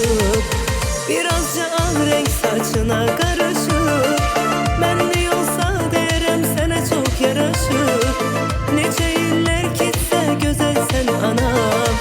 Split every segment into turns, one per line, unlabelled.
kavuşup, birazca al renk saçına karışıp, benli olsa deyirəm sənə çok yaraşır. Necə illər gitsə gözəl sən anam,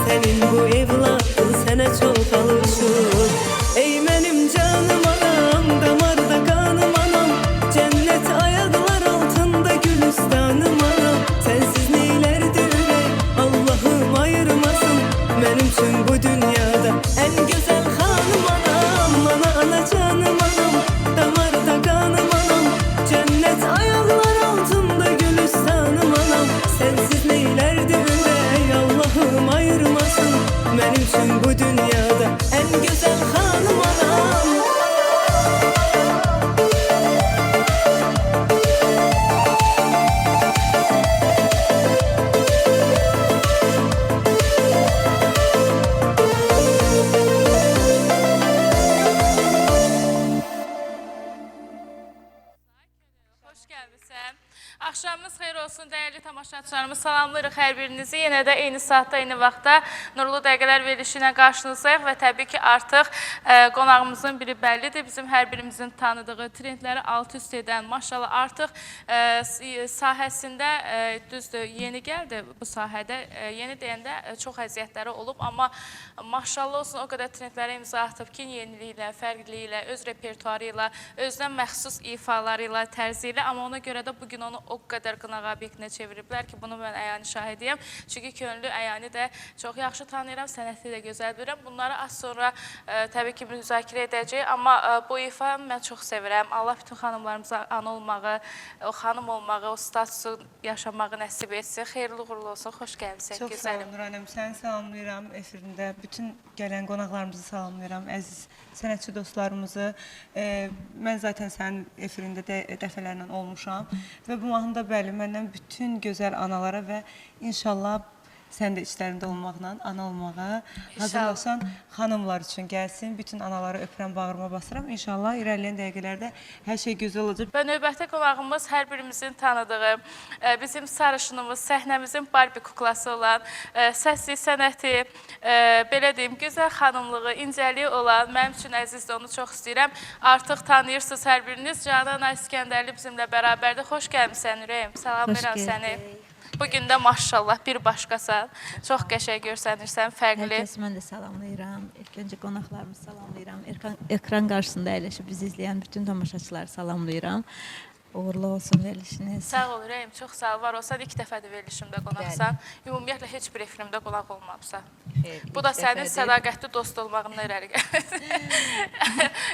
sənin bu evladın sənə çok alışır. Ey mənim canım anam, damarda qanım anam, cennet ayaklar altında gülistanım anam. Sensiz neylerdi ürək, Allah'ım ayırmasın, benim için bu dünyada en güzel hanım anam. Ana ana canım anam, damarda kanım anam, cennet ayaklar altında gülistanım anam. Sensiz neylerdi ürək, Allah'ım ayırmasın, benim için bu dünyada en güzel hanım anam.
Hoş gelmişsin. Axşamınız xeyir olsun, dəyərli tamaşaçılarımız. Salamlayırıq hər birinizi. Yenə də eyni saatda, eyni vaxtda Nurlu Dəqiqələr verilişi ilə qarşınızdayıq və təbii ki, artıq qonağımızın biri bəllidir. Bizim hər birimizin tanıdığı, trendləri alt-üst edən, maşallah artıq sahəsində, düzdür, yeni gəldi bu sahədə. Yeni deyəndə çox əziyyətləri olub, amma maşallah olsun, o qədər trendlərə imza atıb ki, yeniliyi ilə, fərqliyi ilə, öz repertuarı ilə, özünə məxsus ifaları ilə, tərzi ilə, amma ona görə də bugün onu o qədər qınaq obyektinə çeviriblər ki, bunu mən əyani şahidiyəm. Çünki könüllü əyani də çox yaxşı tanıyıram, sənəti də gözəl bilirəm. Bunları az sonra təbii ki, müzakirə edəcəyik, amma bu ifanı mən çox sevirəm. Allah bütün xanımlarımıza ana olmağı, o xanım olmağı, o statusu yaşamağı nəsib etsin. Xeyirli uğurlu olsun, xoş gəlmişsin.
Çox sağ olun Nurhanım, səni salamlayıram efirində. Bütün gələn qonaqlarımızı salamlayıram, əziz sənətçi dostlarımızı. Mən zaten sənin efirində dəfələrlə olmuşam və bu mahnıda bəli, məndən bütün gözəl analara və inşallah sən də içlərində olmaqla ana olmağa hazırlaşan xanımlar üçün gəlsin. Bütün anaları öpürəm, bağırma basıram. İnşallah irəliləyən dəqiqələrdə hər şey gözəl olacaq.
Və növbəti qonağımız hər birimizin tanıdığı, bizim sarışınımız, səhnəmizin Barbie kuklası olan, səsi, sənəti, belə deyim, gözəl xanımlığı, incəliyi olan, mənim üçün əzizdir, onu çox istəyirəm. Artıq tanıyırsınız hər biriniz. Canan İskəndərli bizimlə bərabərdir. Xoş gəlmişsən Ürəyim, salamlayıram səni. Bugün də maşallah bir başqasan, çox qəşəng görsənirsən, fərqli.
Hər kəs mən də salamlayıram. İlk öncə qonaqlarımızı salamlayıram. Ekran qarşısında əyləşib bizi izləyən bütün tamaşaçıları salamlayıram. Uğurlu olsun verilişiniz.
Sağ ol Ürəyim, çox sağ ol. Var olsan, 2 dəfədir verilişimdə qonaqsan. Ümumiyyətlə, heç bir efrimdə qonaq olmamısan. Bu da sənin sədaqətli dost olmağından irəli gəlir.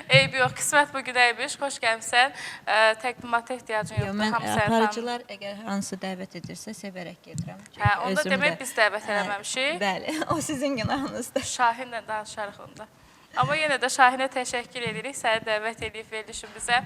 Eybi yox, qismət bugün əymiş, xoş gəlmişsən. Təqdimata ehtiyacın yoxdur, hamı səni tanır.
Aparıcılar əgər hansı dəvət edirsə, sevərək gedirəm.
Onda demək biz dəvət eləməmişik.
Bəli, o sizin günahınızdır.
Şahinlə danışarıq onda. Amma yenə də Şahinə təşəkkür edirik, səni dəvət edib verilişimizə.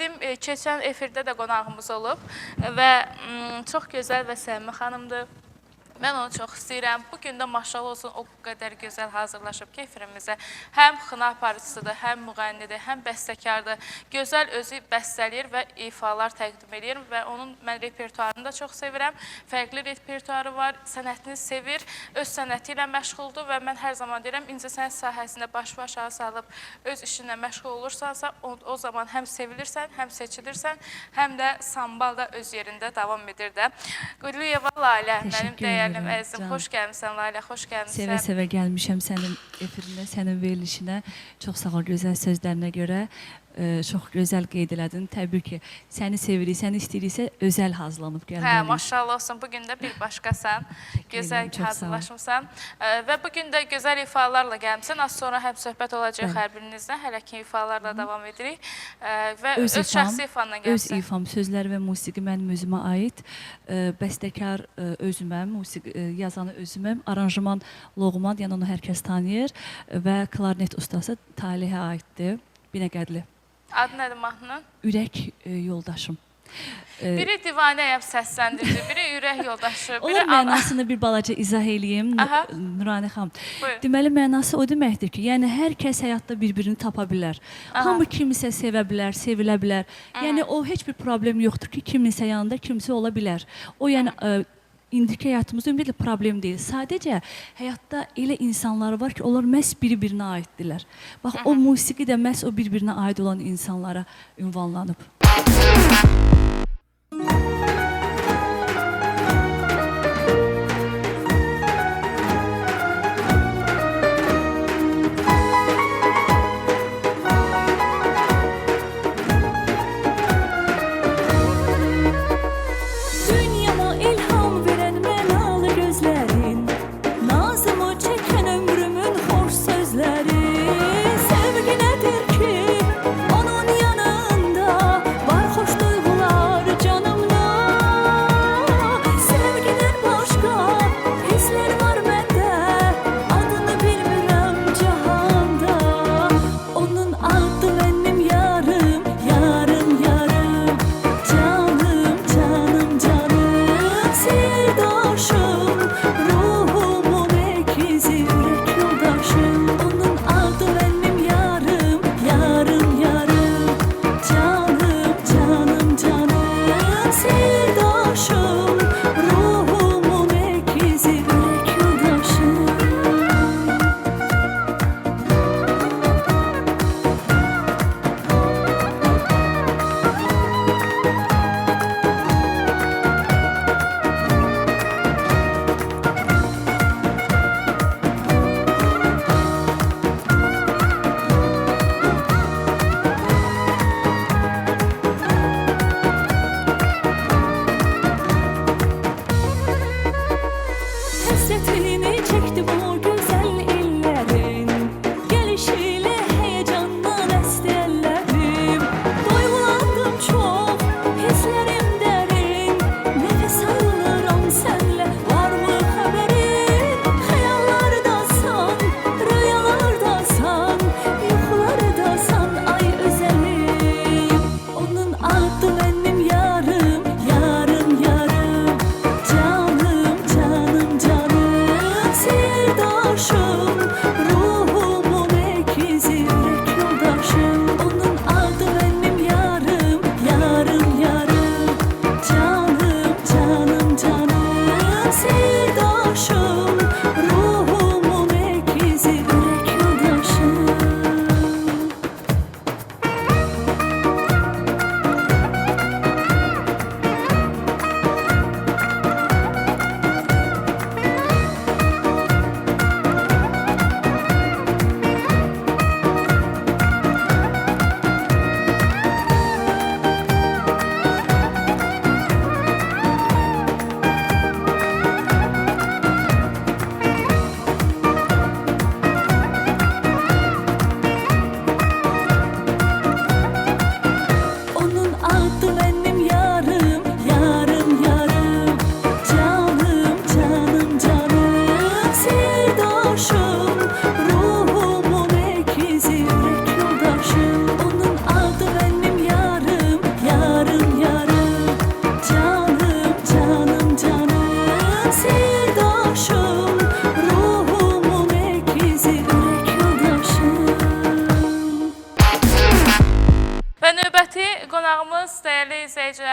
bizim keçən efirdə də qonağımız olub və çox gözəl və səmimi xanımdır. Mən onu çox istəyirəm. Bugün də maşallah olsun o qədər gözəl hazırlaşıb ki, efirimizə. Həm xına aparıcısıdır, həm müğənnidir, həm bəstəkardır. Gözəl özü bəstələyir və ifalar təqdim edir və onun mən repertuarını da çox sevirəm. Fərqli repertuarı var, sənətini sevir, öz sənəti ilə məşğuldur və mən hər zaman deyirəm, incəsənət sahəsində başı aşağı salıb öz işinlə məşğul olursansa, o zaman həm sevilirsən, həm seçilirsən, həm də sambal da öz yerində davam edir də. Quliyeva Lalə, mənim dəyərli əzizim, xoş gəlmişsən Lalə, xoş gəlmişsən.
Sevə-sevə gəlmişəm sənin efirində, sənin verilişinə. Çox sağ ol gözəl sözlərinə görə. Çox gözəl qeyd elədin. Təbii ki, səni sevirik, səni istəyiriksə özəl hazırlanıb gəlməliyik.
Hə, maşallah olsun. Bugün də bir başqasan. Gözəl hazırlaşmışsan. Və bugün də gözəl ifalarla gəlmişsən. Az sonra həm söhbət olacaq hər birinizdən. Hələ ki ifalarla davam edirik. Və öz şəxsi ifanla gəlmişsən.
Öz ifam, sözlər və musiqi mənim özümə aid. Bəstəkar özüməm, musiqi yazanı özüməm. Aranjman Loğman, yəni onu hər kəs tanıyır. Və klarnet ustası Talihə aiddir. Binəqədli.
Adı nədir mahnının?
Ürək yoldaşım.
Biri divanəyəm səsləndirdi, biri ürək yoldaşı, biri
Onun mənasını bir balaca izah eləyim, Nurani xanım. Deməli, mənası o deməkdir ki, yəni hər kəs həyatda bir-birini tapa bilər. Hamı kimisə sevə bilər, sevilə bilər. Yəni o heç bir problem yoxdur ki, kiminsə yanında kimsə ola bilər. O yəni indiki həyatımızda ümumiyyətlə problem deyil. Sadəcə həyatda elə insanlar var ki, onlar məhz bir-birinə aiddirlər. Bax, o musiqi də məhz o bir-birinə aid olan insanlara ünvanlanıb.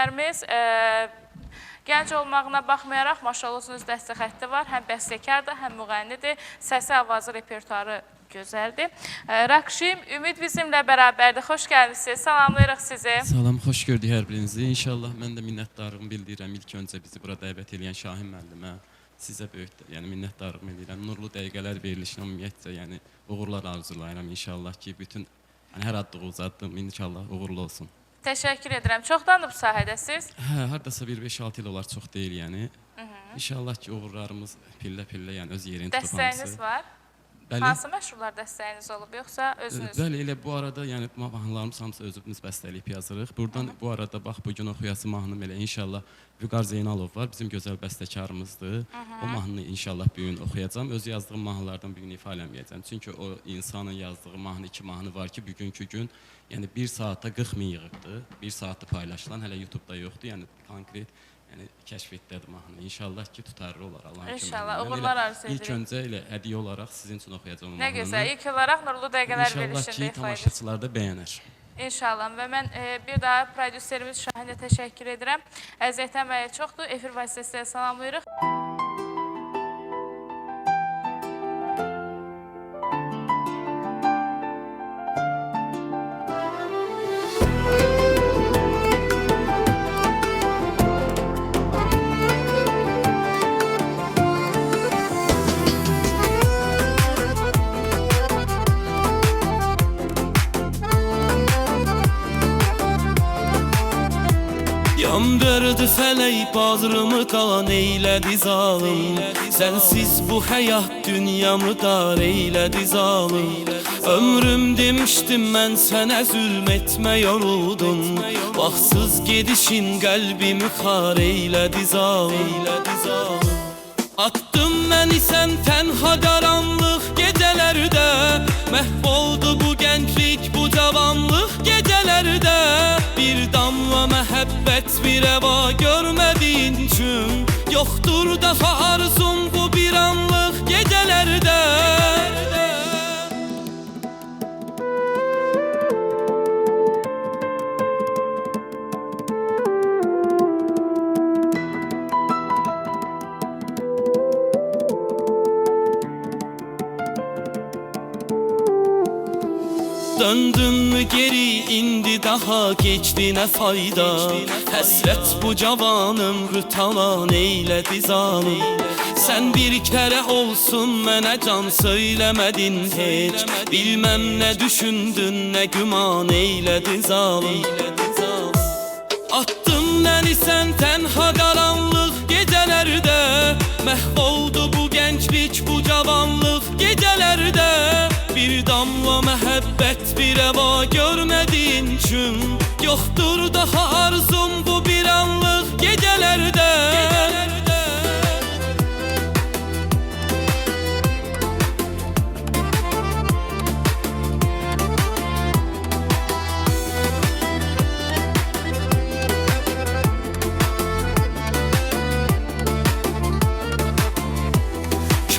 valideynlərimiz gənc olmağına baxmayaraq maşallah olsun öz dəstək xətti var. Həm bəstəkardır, həm müğənnidir. Səsi, avazı, repertuarı gözəldir. Rakşim, Ümid bizimlə bərabərdir. Xoş gəlmişsiniz. Salamlayırıq sizi.
Salam, xoş gördük hər birinizi. İnşallah mən də minnətdarlığımı bildirirəm. İlk öncə bizi bura dəvət edən Şahin müəllimə, sizə böyük, yəni minnətdarlığımı edirəm. Nurlu Dəqiqələr verilişinə ümumiyyətcə, yəni uğurlar arzulayıram inşallah ki, bütün hər addığınız addım inşallah uğurlu olsun.
Təşəkkür edirəm. Çoxdandır bu sahədəsiz?
Hə, hardasa 1-5-6 il olar, çox deyil yəni. İnşallah ki, uğurlarımız pillə-pillə, yəni öz yerini tutub hamısı.
Dəstəyiniz var?
Bəli.
Hansı məşhurlar dəstəyiniz olub, yoxsa özünüz?
Bəli, elə bu arada, yəni mahnılarımız hamısı özümüz bəstələyib yazırıq. Buradan bu arada bax bu gün oxuyası mahnım elə inşallah Vüqar Zeynalov var, bizim gözəl bəstəkarımızdır. O mahnını inşallah bu gün oxuyacağam. Öz yazdığım mahnılardan bir gün ifa eləməyəcəm. Çünki o insanın yazdığı mahnı, 2 mahnı var ki, bugünkü gün yəni 1 saata 40 min yığıbdır. 1 saatı paylaşılan, hələ YouTube'da yoxdur. Yəni konkret yəni kəşf etdədir mahnı. İnşallah ki, tutarlı olar Allahın köməyi ilə.
İnşallah, uğurlar arzu edirik.
İlk öncə elə hədiyyə olaraq sizin üçün oxuyacağım o
Nə
mahnını.
gözəl. İlk olaraq Nurlu Dəqiqələr
İnşallah
verilişində
ki,
ifa edirik.
tamaşaçılar da bəyənər.
İnşallah və mən bir daha prodüserimiz Şahinə təşəkkür edirəm. Əziyyət əməyi çoxdur. Efir vasitəsilə salamlayırıq.
Yandırdı fələk bağrımı qan eylədi zalım. Sənsiz bu həyat dünyamı dar eylədi zalım. Ömrüm demişdim mən sənə zülm etmə yoruldum. Baxsız gedişin qəlbimi xar eylədi zalım. Attım məni sən tənha qaranlıq gecələrdə. Məhv oldu bu gənclik, bu cavanlıq gecələrdə. Bir damla məhəbbət, bir əva görmədiyin üçün yoxdur daha arzum bu bir anlıq gecələrdə. Döndüm mü geri indi daha geçti ne fayda. Həsrət bu cavan ömrü talan eylədi zalim. Sen bir kere olsun mənə can söylemedin heç. Bilmem ne düşündün ne güman eylədi zalim. Attın məni sən tənha qaranlıq gecələrdə. Məhv oldu bu gənclik, bu cavanlıq gecələrdə. Bir damla məhəbbət, bir əva görmədiyin üçün yoxdur daha arzum bu bir anlıq gecələrdə.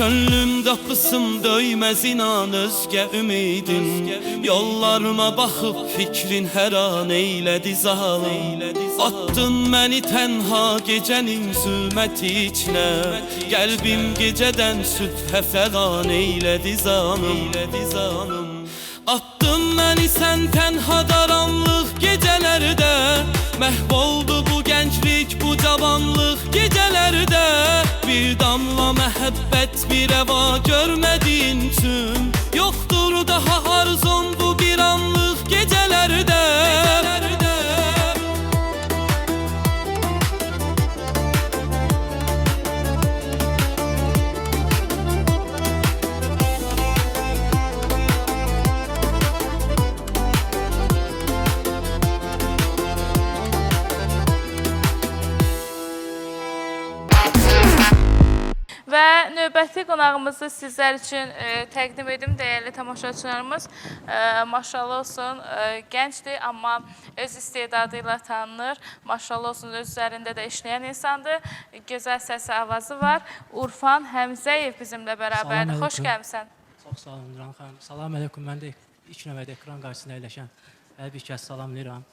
Könlüm qapısım döyməz inan özgə ümidin. Yollarıma baxıb fikrin hər an eylədi zalim. Attın məni tənha gecənin zülməti içinə. Qəlbim gecədən sübhə fəğan eylədi zalim. Attın məni sən tənha qaranlıq gecələrdə. Məhv oldu bu gənclik, bu cavanlıq gecələrdə. Bir damla məhəbbət, bir əva görmədiyin üçün yoxdur daha arzum bu bir anlıq gecələrdə.
Və növbəti qonağımızı sizlər üçün təqdim edim, dəyərli tamaşaçılarımız. Maşallah olsun, gəncdir, amma öz istedadı ilə tanınır. Maşallah olsun, öz üzərində də işləyən insandır. Gözəl səsi, avazı var. Urfan Həmzəyev bizimlə bərabərdir. Xoş gəlmişsən.
Çox sağ olun, Nurhan xanım. Salam əleykum, mən də ilk növbədə ekran qarşısında əyləşən hər bir kəs salamlayıram.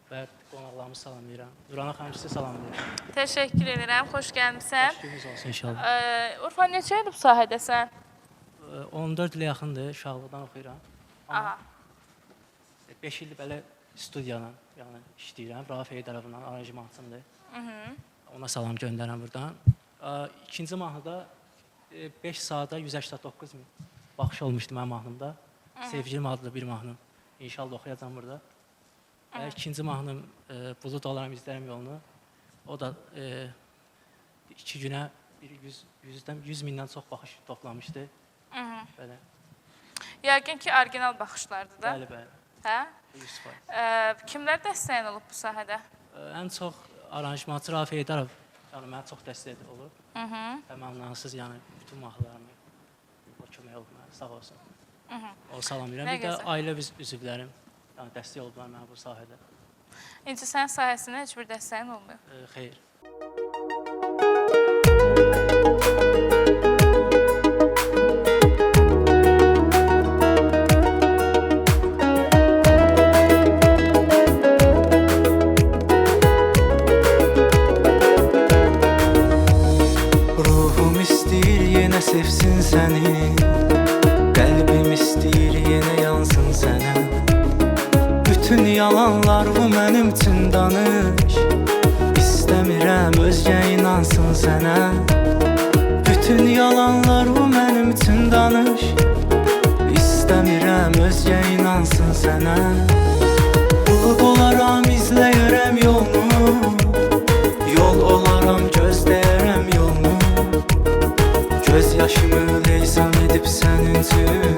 və qonaqlarımızı salamlayıram. Nurana xanım sizi salamlayıram.
Təşəkkür edirəm, xoş gəlmisən.
Gününüz olsun inşallah.
Urfan, neçə ildir bu sahədəsən?
14 ilə yaxındır, uşaqlıqdan oxuyuram.
Aha.
5 ildir belə studiyadan yəni işləyirəm. Rauf Heydərovla aranjmançımdır. Ona salam göndərəm buradan. İkinci mahnıda 5 saata 189 min baxış olmuşdu mənim mahnımda. Sevgilim adlı bir mahnım. İnşallah oxuyacam burada. Və ikinci mahnım Bulud olaram izlərim yolunu. O da 2 günə 100 mindən çox baxış toplamışdı. Belə.
Yəqin ki, orijinal baxışlardır da.
Bəli, bəli.
Hə?
100%.
Kimlər dəstəyin olub bu sahədə?
Ən çox aranjmançı Rauf Heydərov yəni mənə çox dəstək olub. Təmənnasız yəni bütün mahnılarımı o kömək olub mənə, sağ olsun. O salamlayıram. Bir də ailə üzvlərim yəni dəstək olublar mənə bu sahədə.
İncəsənət sahəsində heç bir dəstəyin olmuyor.
Xeyr.
Ruhum istəyir yenə sevsin səni, qəlbim istəyir yenə yansın sənə. Bütün yalanlar bu mənim üçün danış, İstəmirəm özgə inansın sənə. Bütün yalanlar bu mənim üçün danış, İstəmirəm özgə inansın sənə. Bulud olaram izləyərəm yolunu, yol olaram gözləyərəm yolunu. Göz yaşımı leysan edib sənin üçün,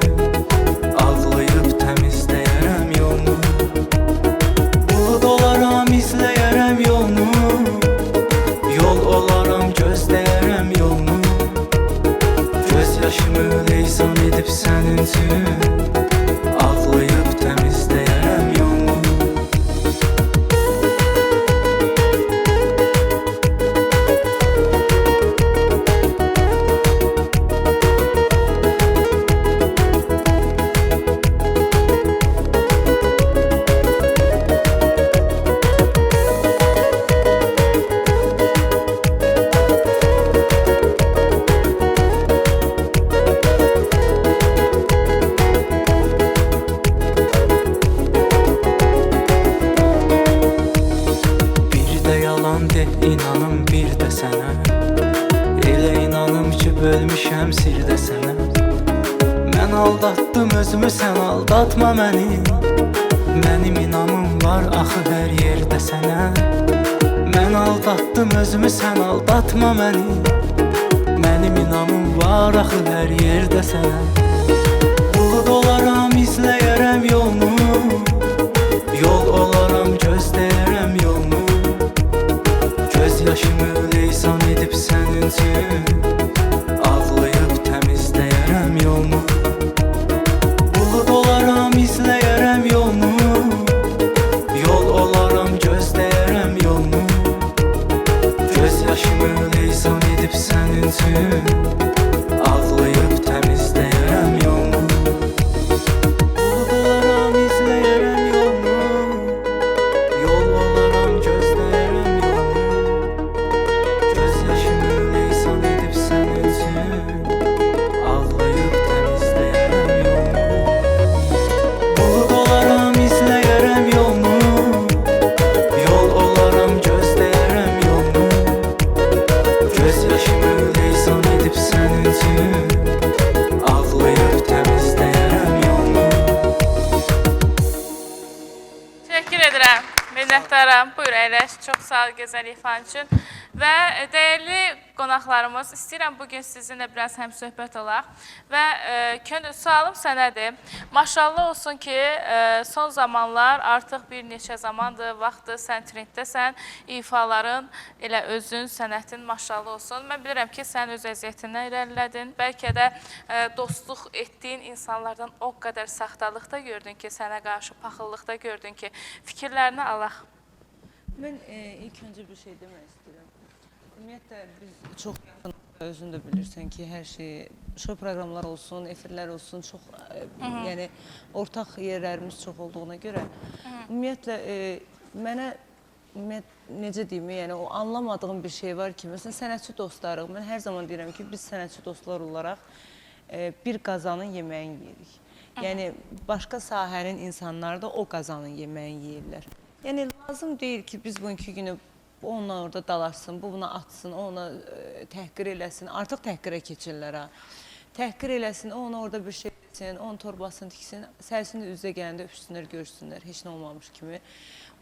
ağlayıb təmizləyərəm yolunu. Bulud olaram izləyərəm yolunu, yol olaram gözləyərəm yolunu. Göz yaşımı leysan edib sənin üçün, ağlayıb təmizləyərəm yolunu. İnanım bir də sənə, elə inanım ki bölmüşəm sirdə sənə. Mən aldatdım özümü, sən aldatma məni. Mənim inamım var axı hər yerdə sənə. Mən aldatdım özümü, sən aldatma məni. Mənim inamım var axı hər yerdə sənə. Bulud olaram izləyərəm yolunu, yol olaram gözləyərəm yolunu. Göz yaşımı leysan edib sənin üçün, ağlayıb təmizləyərəm yolunu. Bulud olaram izləyərəm yolunu, yol olaram gözləyərəm yolunu. Göz yaşımı leysan edib sənin üçün, ağlayıb təmizləyərəm yolunu. Bulud olaram izləyərəm yolunu, yol olaram gözləyərəm yolunu. Göz yaşımı leysan edib sənin üçün, ağlayıb təmizləyərəm yolunu. Bulud olaram izləyərəm yolunu, yol olaram gözləyərəm yolunu. Göz yaşımı leysan edib sənin üçün, ağlayıb təmizləyərəm yolunu.
Təşəkkür edirəm, minnətdaram. Buyur, əyləş. Çox sağ ol, gözəl ifan üçün. Və dəyərli qonaqlarımız, istəyirəm bugün sizinlə biraz həmsöhbət olaq. Və sualım sənədir. Maşallah olsun ki, son zamanlar artıq bir neçə zamandır, vaxtdır sən trenddəsən, ifaların, elə özün, sənətin maşallah olsun. Mən bilirəm ki, sən öz əziyyətindən irəlilədin. Bəlkə də dostluq etdiyin insanlardan o qədər saxtalıqda gördün ki, sənə qarşı paxıllıqda gördün ki, fikirlərini alaq.
Mən ilk öncə bir şey demək istəyirəm. Ümumiyyətlə, biz çox yaxın, özün də bilirsən ki, hər şey, şou proqramlar olsun, efirlər olsun, çox, yəni, ortaq yerlərimiz çox olduğuna görə, ümumiyyətlə, mənə necə deyim, yəni o anlamadığım bir şey var ki, məsələn sənətçi dostlarıq. Mən hər zaman deyirəm ki, biz sənətçi dostlar olaraq bir qazanın yeməyini yeyirik. Yəni başqa sahənin insanları da o qazanın yeməyini yeyirlər. Yəni lazım deyil ki, biz bugünkü günü onunla orada dalaşsın, bu buna atsın, o ona təhqir eləsin. Artıq təhqirə keçirlər ha. Təhqir eləsin, o ona orada bir şey etsin, onun torbasını tiksin, sərsin də üzə gələndə öpüşsünlər, görüşsünlər, heç nə olmamış kimi.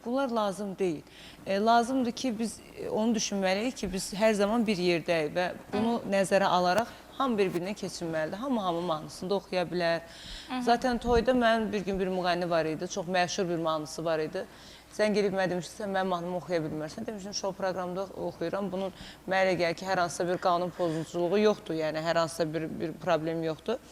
Bunlar lazım deyil. Lazımdır ki, biz onu düşünməliyik ki, biz hər zaman bir yerdəyik və bunu nəzərə alaraq hamı bir-birinə keçinməlidir. Hamı mahnısını da oxuya bilər. Zaten toyda mənim bir gün bir müğənni var idi, çox məşhur bir mahnısı var idi. Sən gelib mənə demişdin, sən mənim mahnımı oxuya bilmərsən. Demişdim, şou proqramda oxuyuram. Bunun mənə gəlir ki, hər hansısa bir qanun pozunçuluğu yoxdur, yəni hər hansısa bir problem yoxdur.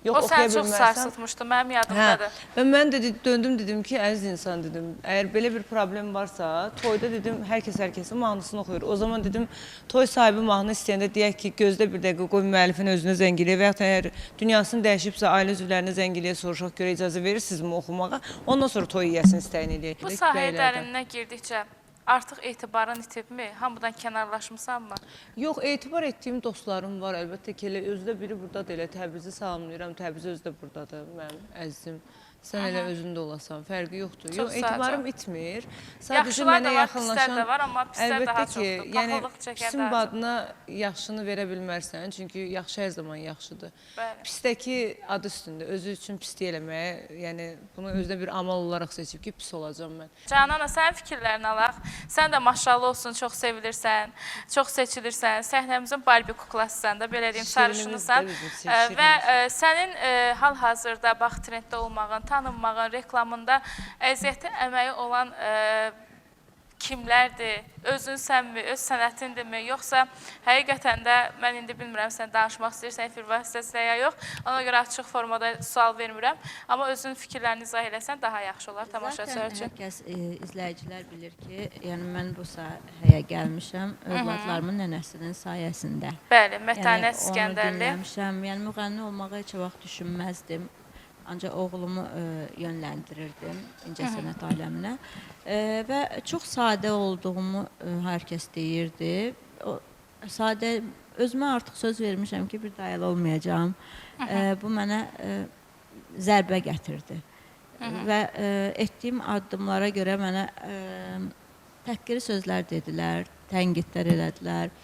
O səni çox sarsıtmışdı, mənim yadımdadır.
Və mən də döndüm, dedim ki, əziz insan dedim, əgər belə bir problem varsa, toyda dedim, hər kəsin mahnısını oxuyur. O zaman dedim, toy sahibi mahnı istəyəndə deyək ki, gözdə bir dəqiqə qoy müəllifin özünə zəng eləyə və yaxud əgər dünyasını dəyişibsə, ailə üzvlərinə zəng eləyə soruşaq, görə icazə verirsinizmi oxumağa, ondan sonra toy yiyəsini istəyini eləyək.
Bu sahəyə dərinlinə girdikcə artıq etibarın itibmi? Hamıdan kənarlaşmısanmı?
Yox, etibar etdiyim dostlarım var. Əlbəttə ki, elə özü də biri buradadır. Elə Təbrizi salamlayıram. Təbriz özü də buradadır. Mənim əzizim. Sən elə özündə olasan. Fərqi yoxdur. Yox, etibarım itmir. Sadəcə mənə yaxınlaşan...
Pislər də var, amma pislər daha çoxdur.
Yəni, pisin badına yaxşını verə bilmərsən. Çünki yaxşı hər zaman yaxşıdır. Pisdəki adı üstündə. Özü üçün pislik eləməyə, yəni bunu özünə bir amal olaraq seçib ki, pis olacam mən.
Canana, sənin fikirlərini alaq. Sən də maşallah olsun, çox sevilirsən, çox seçilirsən. Səhnəmizin Barbie kuklasısan da, belə deyim, sarışınısan. Və sənin hal-hazırda bax trenddə olmağın, tanınmağın, reklamında əziyyəti əməyi olan kimlərdir? Özün sənmi, öz sənətindirmi? Yoxsa həqiqətən də mən indi bilmirəm, sən danışmaq istəyirsən efir vasitəsilə ya yox. Ona görə açıq formada sual vermirəm. Amma özün fikirlərini izah eləsən daha yaxşı olar tamaşaçılar üçün.
Zaten hər kəs izləyicilər bilir ki, yəni mən bu sahəyə gəlmişəm övladlarımın nənəsinin sayəsində.
Bəli, Mətanət İskəndərli.
Onu dinləmişəm, yəni müğənni olmağı heç vaxt düşünməzdim. Ancaq oğlumu yönləndirirdim incəsənət aləminə və çox sadə olduğumu hər kəs deyirdi. Sadə, özümə artıq söz vermişəm ki, bir dayalı olmayacağım. Bu mənə zərbə gətirdi və etdiyim addımlara görə mənə təhqiri sözlər dedilər, tənqidlər elədilər.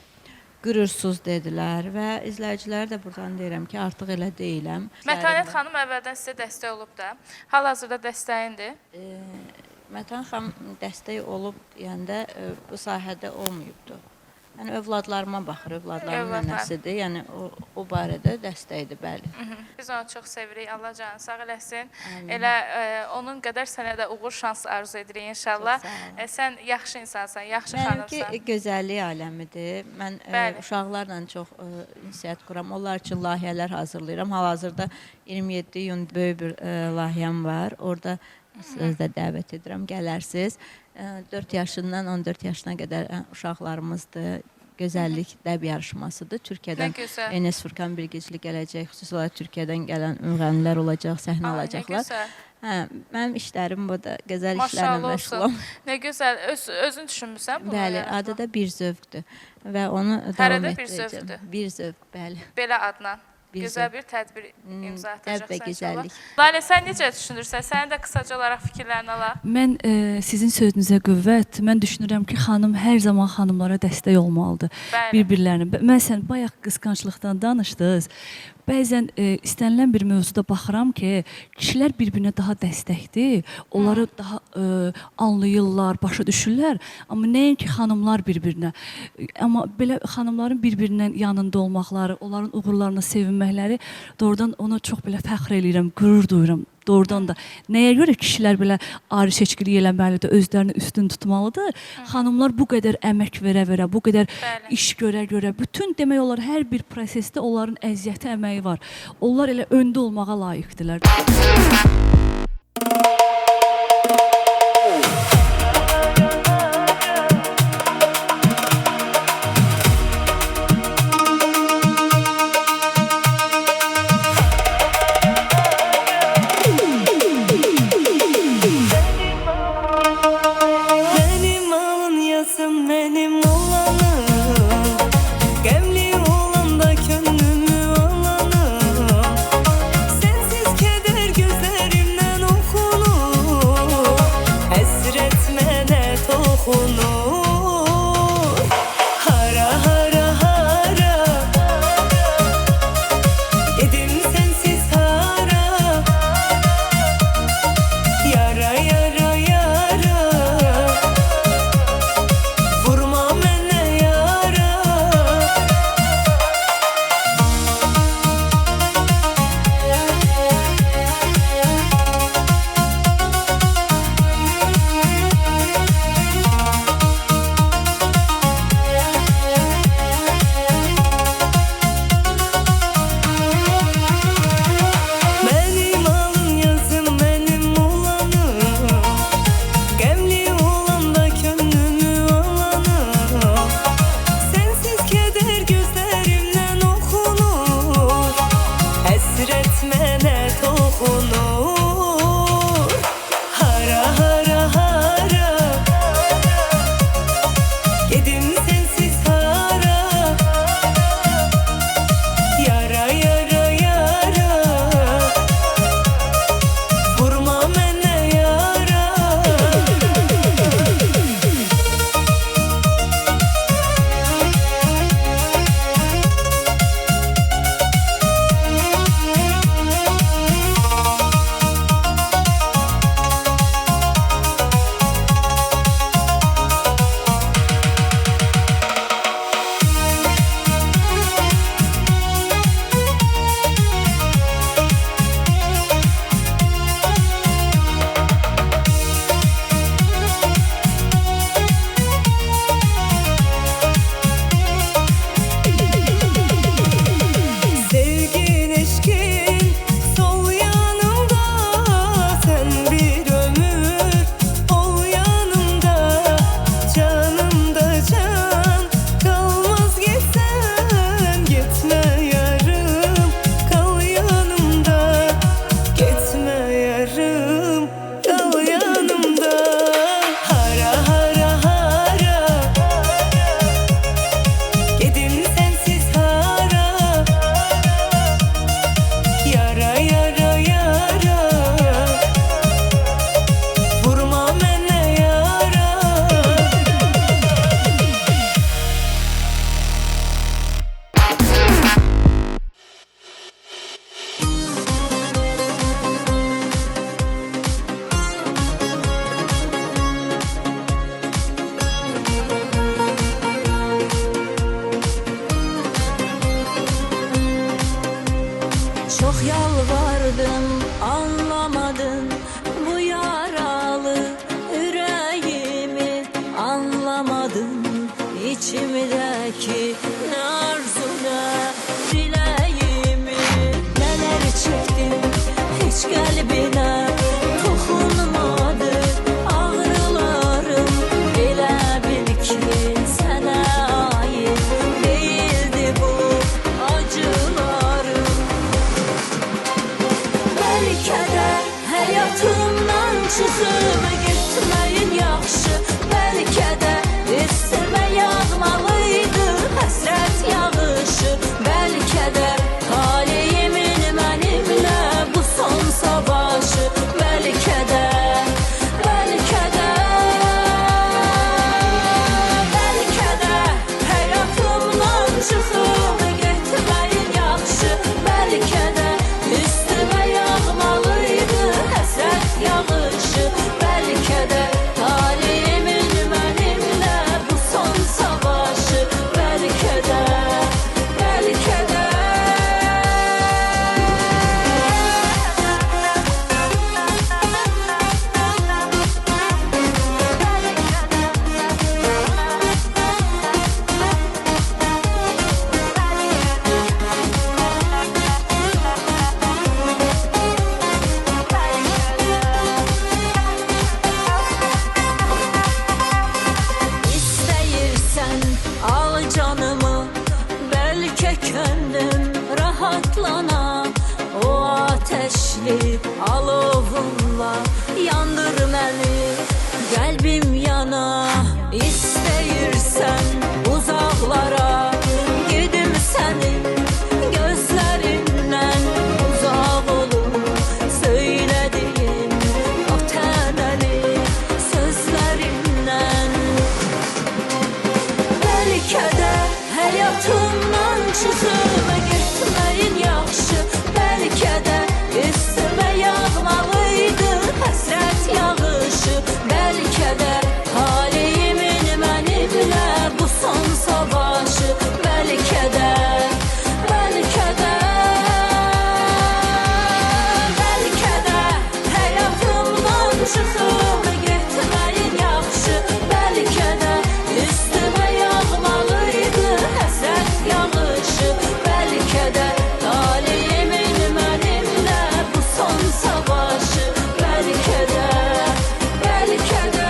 Qürursuz dedilər və izləyicilərə də buradan deyirəm ki, artıq elə deyiləm.
Mətanət xanım əvvəldən sizə dəstək olub da, hal-hazırda dəstəyindir.
Mətanət xanım dəstək olub deyəndə bu sahədə olmayıbdır. Yəni övladlarıma baxır, övladlarımın nənəsidir, yəni o barədə dəstəkdir, bəli.
Biz onu çox sevirik, Allah canı sağ eləsin. Elə onun qədər sənə də uğur şans arzu edirik inşallah. Sən yaxşı insansan, yaxşı xanımsan.
Mənimki gözəllik aləmidir. Mən uşaqlarla çox ünsiyyət quram, onlar üçün layihələr hazırlayıram. Hal-hazırda 27 iyun böyük bir layihəm var, orada siz də dəvət edirəm, gələrsiz. 4 yaşından 14 yaşına qədər uşaqlarımızdır. Gözəllik dəb yarışmasıdır. Türkiyədən Enes Furkan Bilgicli gələcək, xüsusi olaraq Türkiyədən gələn müğənnilər olacaq, səhnə alacaqlar. Mənim işlərim budur, gözəl işlərlə məşğulam.
Nə gözəl, özün düşünmüsən bunu?
Bəli, adı da Bir Zövqdür və onu davam etdirəcəm. Bir Zövq, bəli.
Belə adla. Gözəl bir tədbir imza atacaqsan
inşallah.
Lalə, sən necə düşünürsən? Sənin də qısaca olaraq fikirlərini alaq.
Mən sizin sözünüzə qüvvət, mən düşünürəm ki, xanım hər zaman xanımlara dəstək olmalıdır. Bir-birlərinə. Məsələn, bayaq qısqanclıqdan danışdınız. Bəzən istənilən bir mövzuda baxıram ki, kişilər bir-birinə daha dəstəkdir, onları daha anlayırlar, başa düşürlər. Amma nəinki xanımlar bir-birinə. Amma belə xanımların bir-birinin yanında olmaqları, onların uğurlarına sevinməkləri, doğrudan ona çox belə fəxr eləyirəm, qürur duyuram. Doğrudan da nəyə görə kişilər belə ayrı seçkili eləməlidir, özlərini üstün tutmalıdır. Xanımlar bu qədər əmək verə-verə, bu qədər iş görə-görə, bütün demək olar hər bir prosesdə onların əziyyəti, əməyi var. Onlar elə öndə olmağa layiqdirlər.
Çok yalvardım anlamadın, bu yaralı yüreğimi anlamadın. İçimdeki ne arzu ne dileğimi, neler çektim hiç kalbine dokunmadı ağrılarım. Elə bil ki sənə ait değildi bu acılarım. Bəlkə də həyatımdan çıxıb getməyin yaxşı, bəlkə də üstümə yağmalıydı həsrət yağışı, bəlkə də taleyimin mənimlə bu son savaşı, bəlkə də, bəlkə də, bəlkə də həyatımdan çıxıb getməyin yaxşı, bəlkə də üstümə yağmalıydı həsrət yağışı, bəlkə də taleyimin mənimlə bu son savaşı, bəlkə də, bəlkə də. İstəyirsən al canımı, bəlkə könlüm rahatlana. O ateşli alovunla yandır məni, qəlbim yana. İstəyirsən uzaqlara gedim sənin gözlərindən uzaq olum, söylədiyim o tənəli sözlərindən. Bəlkə də həyatımdan çıxıb getməyin yaxşı, bəlkə də üstümə yağmalıydı həsrət yağışı, bəlkə də taleyimin mənimlə bu son savaşı, bəlkə də, bəlkə də, bəlkə də həyatımdan çıxıb getməyin yaxşı, bəlkə də üstümə yağmalıydı həsrət yağışı, bəlkə də taleyimin mənimlə bu son savaşı, bəlkə də, bəlkə də.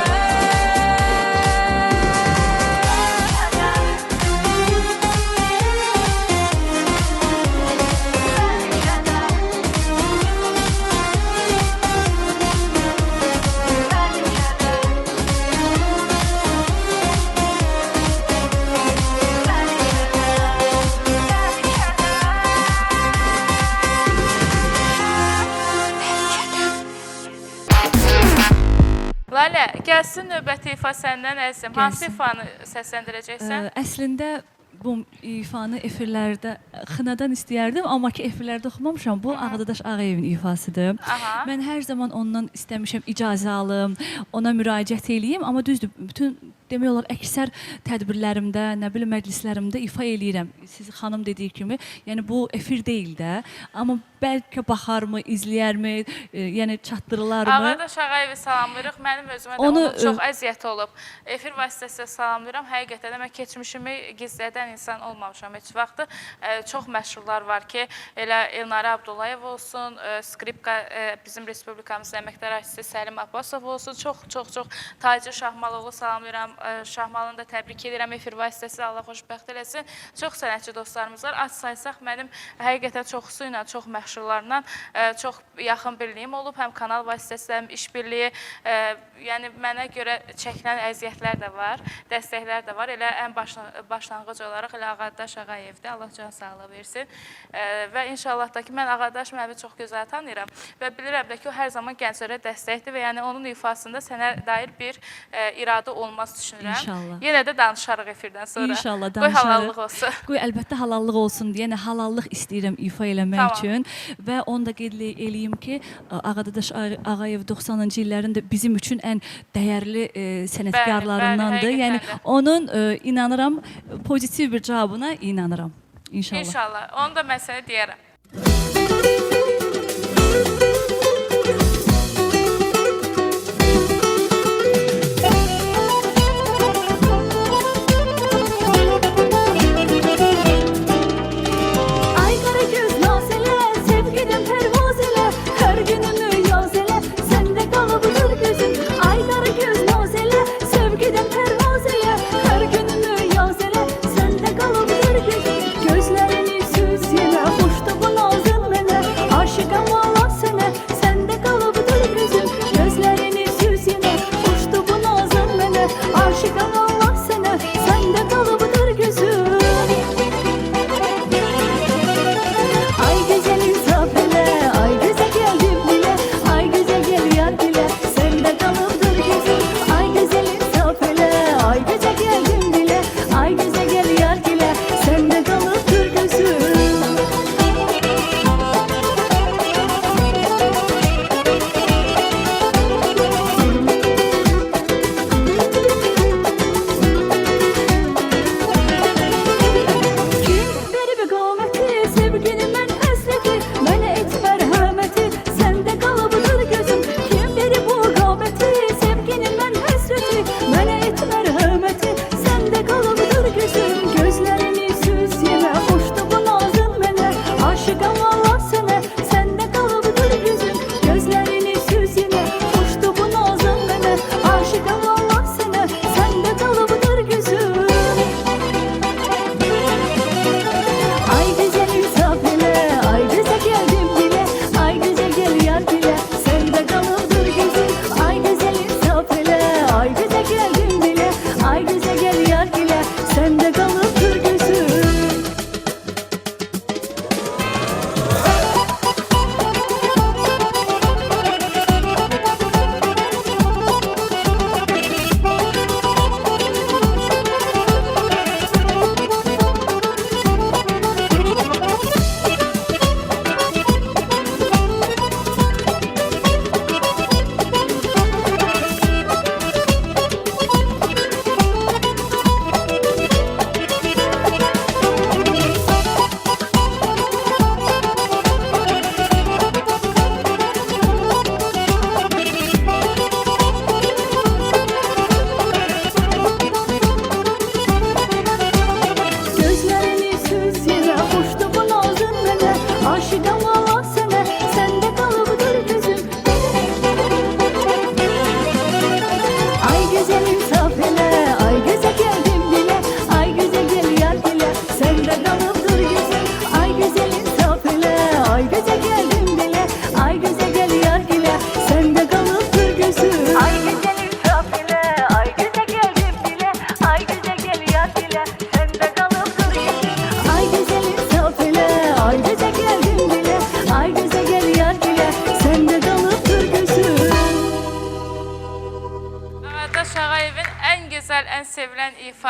Lalə, gəlsin növbəti ifa səndən əzizim. Hansı ifanı səsləndirəcəksən?
Əslində bu ifanı efirlərdə xınadan istəyərdim, amma ki efirlərdə oxumamışam. Bu Ağdadaş Ağayevin ifasıdır.
Aha.
Mən hər zaman ondan istəmişəm icazə alım, ona müraciət eləyim, amma düzdür, bütün demək olar əksər tədbirlərimdə, nə bilim məclislərimdə ifa eləyirəm. Siz xanım dediyi kimi, yəni bu efir deyil də, amma bəlkə baxarmı, izləyərmi, yəni çatdırılarmı?
Ağadaş Ağayevi salamlayırıq. Mənim özümə də onun çox əziyyəti olub. Efir vasitəsilə salamlayıram. Həqiqətən də mən keçmişimi gizlədən insan olmamışam heç vaxtı. Çox məşhurlar var ki, elə Elnarə Abdullayev olsun, skripka bizim Respublikamızın əməkdar artisti Səlim Abbasov olsun. Çox Tacir Şahmaloğlu salamlayıram. Şahmalını da təbrik edirəm. Efir vasitəsilə Allah xoşbəxt eləsin. Çox sənətçi dostlarımız var. Az saysaq mənim həqiqətən çoxusu ilə, çox məşhurlarla çox yaxın birliyim olub. Həm kanal vasitəsilə, həm işbirliyi. Yəni mənə görə çəkilən əziyyətlər də var, dəstəklər də var. Elə ən başlanğıc olaraq elə Ağadaş Ağayevdir. Allah can sağlığı versin. Və inşallah da ki, mən Ağadaş müəllifi çox gözəl tanıyıram və bilirəm də ki, o hər zaman gənclərə dəstəkdir və yəni onun ifasında sənə dair bir iradə olmaz düşünürəm.
İnşallah.
Yenə də danışarıq efirdən sonra.
İnşallah
Qoy
danışarıq.
halallıq olsun.
Qoy əlbəttə halallıq olsun deyə, yəni halallıq istəyirəm ifa eləmək üçün və onu da qeyd eləyim ki, Ağadadaş Ağayev 90-cı illərin də bizim üçün ən dəyərli sənətkarlarındandır. Yəni onun inanıram pozitiv bir cavabına inanıram. İnşallah.
İnşallah. Onu da mən sənə deyərəm.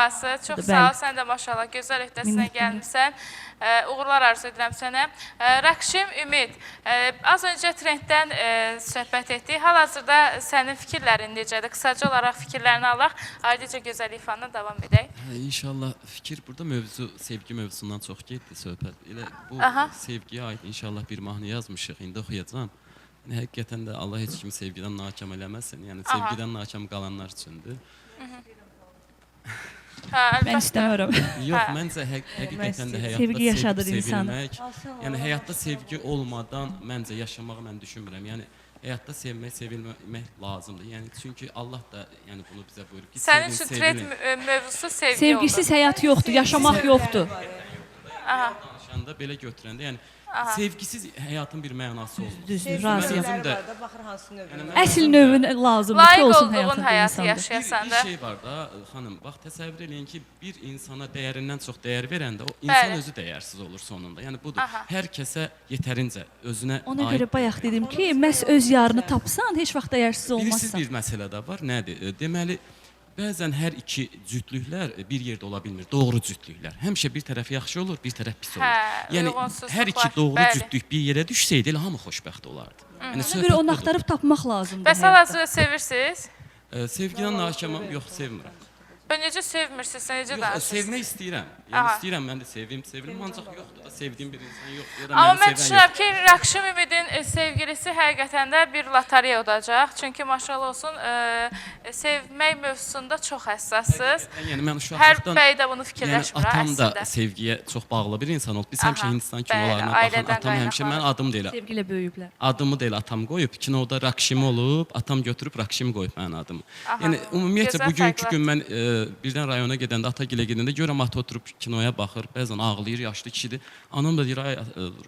ifası. Çox
Bəli.
sağ ol, sən də maşallah gözəl öhdəsinə
Minnətdaram.
gəlmisən. Uğurlar arzu edirəm sənə. Rəqşim Ümid, az öncə trenddən söhbət etdik. Hal-hazırda sənin fikirlərin necədir? Qısaca olaraq fikirlərini alaq. Ayrıca gözəl ifanla davam edək.
İnşallah fikir burada sevgi mövzusundan çox getdi söhbət. Elə bu sevgiyə aid inşallah bir mahnı yazmışıq, indi oxuyacağam. Yəni, həqiqətən də Allah heç kimi sevgidən nakam eləməsin. Yəni sevgidən nakam qalanlar üçündür.
Mən istəmirəm.
Yox, məncə həqiqətən də həyatda
Sevgi yaşadır insanı.
sevilmək, yəni həyatda sevgi olmadan məncə yaşamağı mən düşünmürəm. Yəni həyatda sevmək, sevilmək lazımdır. Yəni çünki Allah da yəni bunu bizə buyurub ki,
Sənin
sevin,
üçün
sevilin.
trend mövzusu sevgi oldu.
Sevgisiz həyat yoxdur, yaşamaq yoxdur.
Danışanda belə götürəndə, yəni sevgisiz həyatın bir mənası olur.
Düzdür, razıyam.
Özüm də
Baxır hansı növdə.
Əsl növün lazımdır ki,
Layiq
olsun
olduğun
həyatında
həyatı
insandır.
yaşayasan
bir
da.
şey var da xanım, bax təsəvvür eləyin ki, bir insana dəyərindən çox dəyər verəndə o insan
Bəli.
özü dəyərsiz olur sonunda. Yəni budur. Hər kəsə yetərincə özünə
Ona
aid.
görə bayaq dedim ki, məhz öz yarını tapsan, heç vaxt dəyərsiz
Bilirsiniz
olmazsan.
bir məsələ də var. Nədir? Deməli bəzən hər iki cütlüklər bir yerdə ola bilmir. Doğru cütlüklər. Həmişə bir tərəf yaxşı olur, bir tərəf pis olur. Yəni
uyğunsuzluq
hər iki
var,
doğru
bəli.
cütlük bir yerə düşsəydi, elə hamı xoşbəxt olardı. Yəni
Ona
söhbət
görə onu
budur.
axtarıb tapmaq lazımdır.
Bəs hal-hazırda sevirsiniz?
Sevgidən nakamam, yox, sevmirəm.
Və necə sevmirsiniz, necə
Yox,
danışırsınız?
sevmək istəyirəm. Yəni istəyirəm mən də sevim, sevilim, ancaq yoxdur da sevdiyim bir insan yoxdur ya da
Amma
məni
mən
sevən
düşünürəm ki, Rəqşim Ümidin sevgilisi həqiqətən də bir lotereya olacaq. Çünki maşallah olsun, sevmək mövzusunda çox həssassınız.
Yəni mən
Hər
uşaqlıqdan
bəy də bunu
yəni
fikirləşmir
atam da
əslində.
sevgiyə çox bağlı bir insan olub. Biz həmişə Hindistan
bəli,
kinolarına baxan
ailədən
atam həmişə mən
qaynaqlanır.
adım deyil.
Sevgilə böyüyüblər.
Adımı da elə atam qoyub, kinoda Rakşim olub, atam götürüb Rakşim qoyub mənim adımı. Yəni ümumiyyətlə
Gözəl
bugünkü
fərqlər.
gün mən birdən rayona gedəndə, ata gilə gedəndə görürəm ata oturub kinoya baxır, bəzən ağlayır, yaşlı kişidir. Anam da deyir,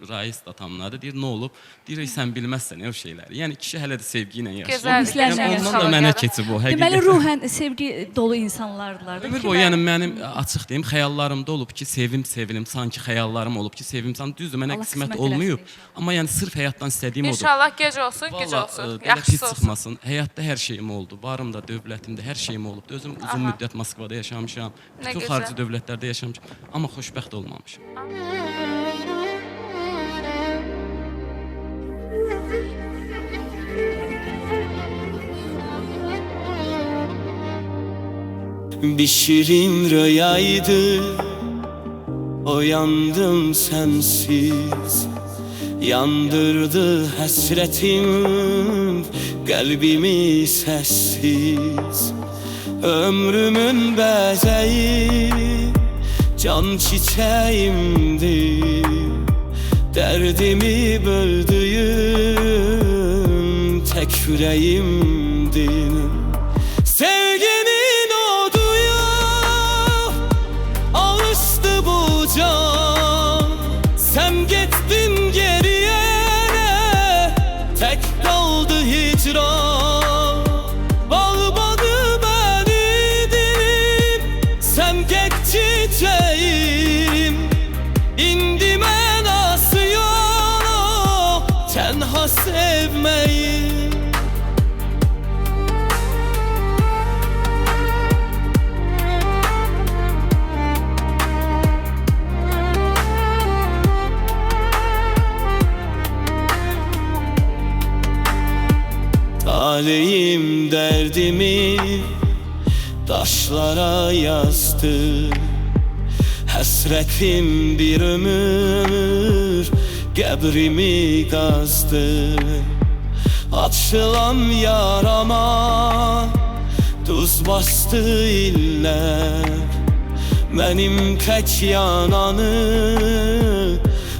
Rais atamın adı, deyir, nə olub? Deyir, sən bilməzsən o şeyləri. Yəni kişi hələ də sevgi ilə yaşayır.
Gözəl,
gözəl
Yəni, ondan da
yaşamaq
mənə
yaradır.
keçib o
Deməli,
həqiqətən.
ruhən sevgi dolu insanlardılar. da
Ömür
ki,
boyu yəni mənim açıq deyim, xəyallarımda olub ki, sevim, sevilim, sanki xəyallarım olub ki, sevim, sanki düzdür, mənə
Allah
qismət
qismət
olmayıb.
eləsin
Amma yəni sırf həyatdan istədiyim odur.
İnşallah gec olsun, güc
Valla
olsun,
belə pis
yaxşısı olsun.
çıxmasın. Həyatda hər şeyim oldu. Varım da, dövlətim də, hər şeyim olub. Özüm uzun müddət Moskvada yaşamışam.
Nə
Bütün
gözəl.
xarici dövlətlərdə yaşamışam. Amma xoşbəxt olmamışam.
Bir şirin rüyaydı, uyandım sensiz. Yandırdı hasretin kalbimi sessiz. Ömrümün bəzəyi can çiçeğimdi. Derdimi böldüğüm tek yüreğimdin. Sevginin oduya alıştı bu can. Sen gittin geriye, tek kaldı hicran. Bağladı beni dilim, sen gek çiçeğim. İndi mən nasıl yola, tenha sevmeyim. Taleyim derdimi taşlara yazdı. Həsrətim bir ömür qəbrimi qazdı. Açılan yarama tuz bastı illər. Mənim tək yananı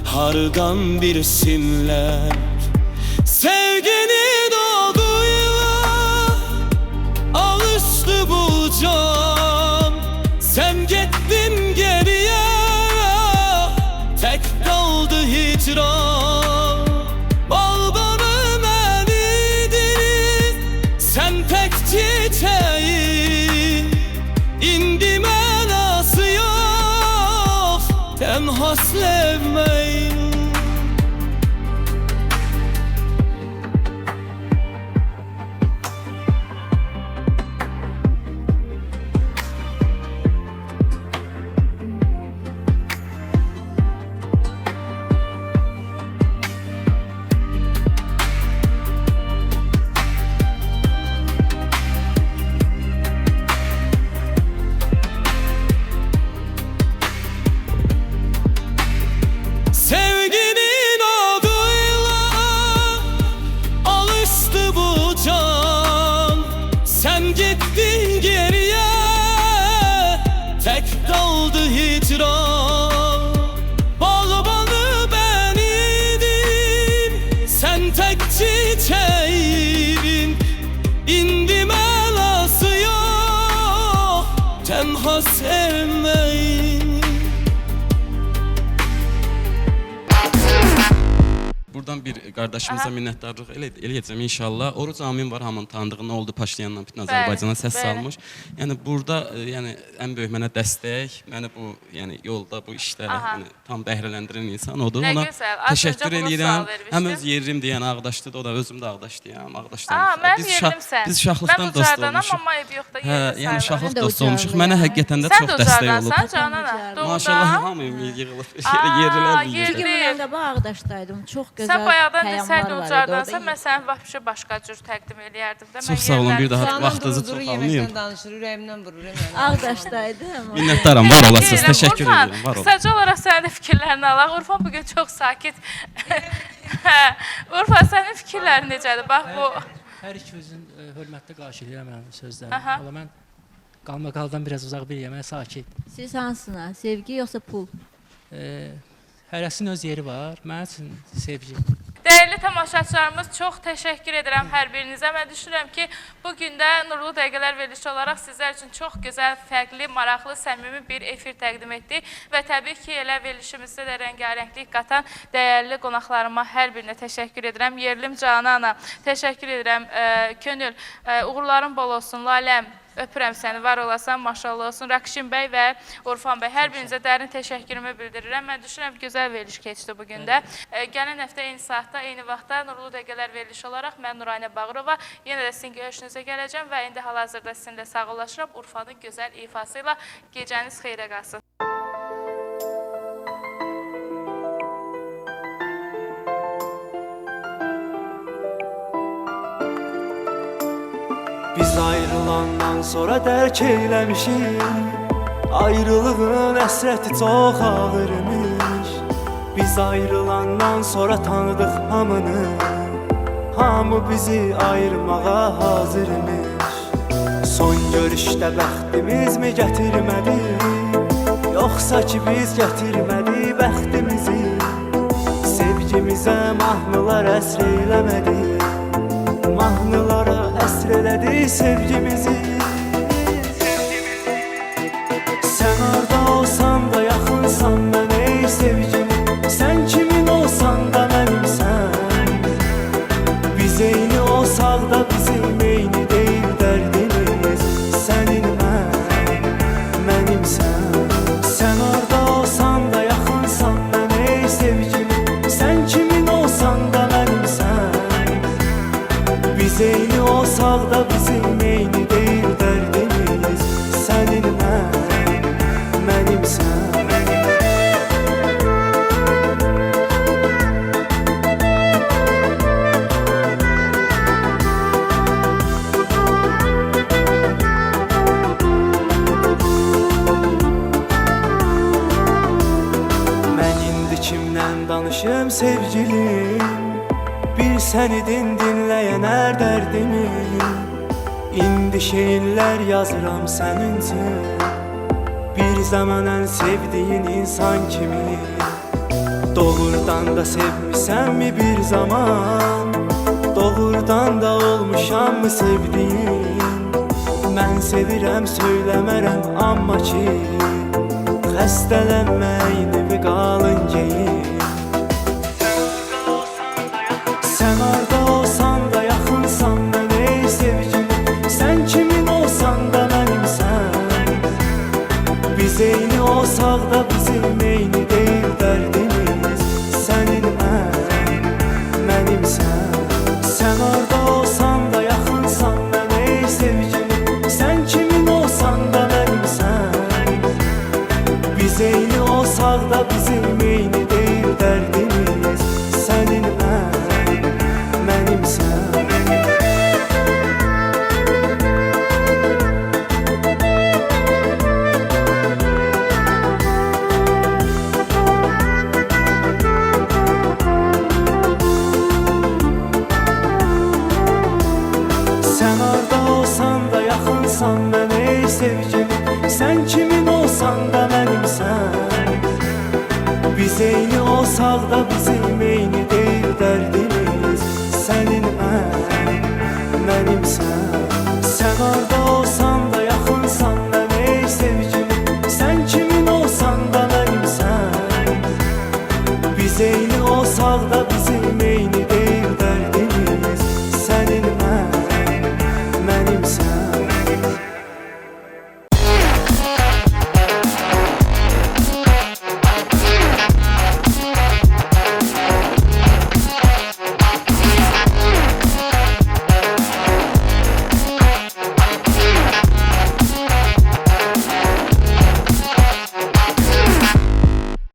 hardan bilsinlər. Sevginin oduyla alıştı bu can. Sen gittin geriye, tek kaldı hicran. Bağbanı mənidir, sen tek çiçeğim. İndi mənası yox, tenha sevməyim. tek çiçeğin indi melası yok tenha sevmeyin.
Buradan bir qardaşımıza minnətdarlıq eləyəcəm inşallah. Oruc Amin var, hamının tanıdığı, nə oldu Paşinyandan bütün Azərbaycana səs salmış. Yəni burada yəni ən böyük mənə dəstək, məni bu yəni yolda, bu işdə yəni tam bəhrələndirən insan odur.
Nə
Ona
gözəl.
təşəkkür
Az öncə bunu
edirəm.
sual vermişdin.
Həm öz yerimdir, yəni Ağdaşlıdır, o da özüm də Ağdaşlıyam, Ağdaşdan.
Mənim yerlimsən.
Biz uşaqlıqdan
Mən
dost
ucardanam,
olmuşuq.
amma ev yoxda
Hə,
yerli
yəni
sayılır.
uşaqlıq
Mən də
dost olmuşuq.
ucarlıyam.
Mənə həqiqətən də
Sən
çox
də
dəstək olub.
ucardansan Canana?
Maşallah hamı yığılıb yerlilər bilir.
yerli.
Mən də bu Ağdaşdaydım. Çox gözəl
Sən bayaqdan
peyamlar
desəydin
var idi.
ucardansan,
Orada
mən sənə vəbşə başqa cür təqdim eləyərdim də.
Çox sağ olun, bir daha
Canan
vaxtınızı
duru-duru
çox almayayım.
yeməkdən danışır, ürəyimdən vurur.
Ağdaşdaydım.
Minnətdaram, var olasınız, təşəkkür
Urfan,
edirəm, var olun.
qısaca olaraq sənin də fikirlərini alaq. Urfan bugün çox sakit. Hə, Urfan, sənin fikirlərin necədir? Bax bu...
Hər iki özün hörmətli qarşılayıram mənim sözlərimi.
Aha.
Valla mən qalmaqaldan biraz uzaq bir yemək sakit.
Siz hansına? Sevgi yoxsa pul?
Hərəsinin öz yeri var. Mənim üçün sevgi.
Dəyərli tamaşaçılarımız, çox təşəkkür edirəm hər birinizə. Mən düşünürəm ki, bugün də Nurlu Dəqiqələr verilişi olaraq sizlər üçün çox gözəl, fərqli, maraqlı, səmimi bir efir təqdim etdik. Və təbii ki, elə verilişimizdə də rəngarənglik qatan dəyərli qonaqlarıma hər birinə təşəkkür edirəm. Yerlim Canana, təşəkkür edirəm. Könül, uğurların bol olsun. Laləm, öpürəm səni, var olasan, maşallah olsun. Rakşin bəy və Urfan bəy, hər birinizə dərin təşəkkürümü bildirirəm. Mən düşünürəm gözəl veriliş keçdi bugün də. Gələn həftə eyni saatda, eyni vaxtda Nurlu Dəqiqələr verilişi olaraq mən Nuranə Bağırova yenə də sizin görüşünüzə gələcəm və indi hal-hazırda sizinlə sağollaşıram. Urfanın gözəl ifası ilə gecəniz xeyrə qalsın.
Biz ayrılandan sonra dərk eyləmişik ayrılığın əsrəti çox ağırmış. Biz ayrılandan sonra tanıdıq hamını, hamı bizi ayırmağa hazırmış. Son görüşdə bəxtimiz mi gətirmədi, yoxsa ki biz gətirmədi bəxtimizi? Sevgimizə mahnılar əsr eyləmədi, mahnılara əsr elədi sevgimizi. Sən harda olsan da yaxınsan mən ey sevgim, sən kimin olsan da mənimsən. Biz eyni olsaq da bizim eyni deyil dərdimiz, sənin mənim sən. Sən harda olsan da yaxınsan mən ey sevgim, sən kimin olsan da mənimsən. Biz eyni olsaq da bizim eyni deyil dərdimiz, sənin mənim sən. Mən indi kimdən danışım sevgilim, bir sən idin dinləyən hər dərdimi. İndi şeirlər yazıram sənin üçün, bir zaman ən sevdiyin insan kimi. Doğrudan da sevmisənmi bir zaman, doğrudan da olmuşam mı sevdiyin? Mən sevirəm söyləmərəm amma ki, xəstələnməyini qalın geyin. Sən harda olsan da yaxınsan mən ey sevgim, sən kimin olsan da mənimsən. Biz eyni olsaq da bizim eyni deyil dərdimiz, sənin mənimsən. Sən harda olsan da yaxınsan mən ey sevgim, sən kimin olsan da mənimsən. Biz eyni olsaq da bizim eyni deyil dərdimiz, sənin mənimsən. Sən harda olsan da yaxınsan mən ey sevgim, sən kimin olsan da mənimsən. Biz eyni olsaq da bizim eyni deyil dərdimiz, Biz eyni olsaq da